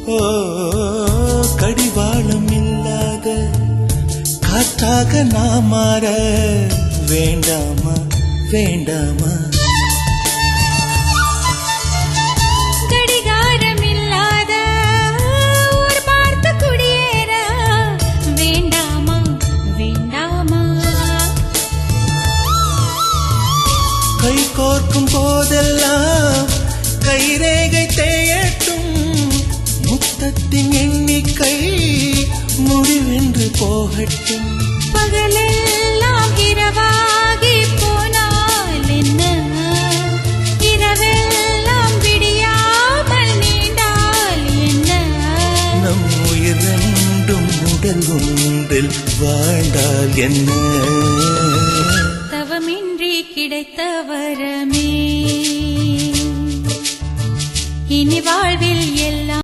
ஓ கடிவாளம் இல்லாத காற்றாக நான் மாற வேண்டாமா வேண்டாமா கடிகாரம் இல்லாத ஒரு பார்த்து குடியேற வேண்டாமா வேண்டாமா கை கோர்க்கும் போதெல்லாம் கைரேகை தேயட்டும் முத்தத்தின் எண்ணிக்கை முடிவென்று போகட்டும் பகலெல்லாம் இரவாகி போனால் என்ன இரவெல்லாம் விடியாமல் நீண்டால் என்ன நம் உயிர் ரெண்டும் உடல் ஒன்றில் வாழ்ந்தால் என்ன தவமின்றி கிடைத்த வரமே இனி வாழ்வில் எல்லாம்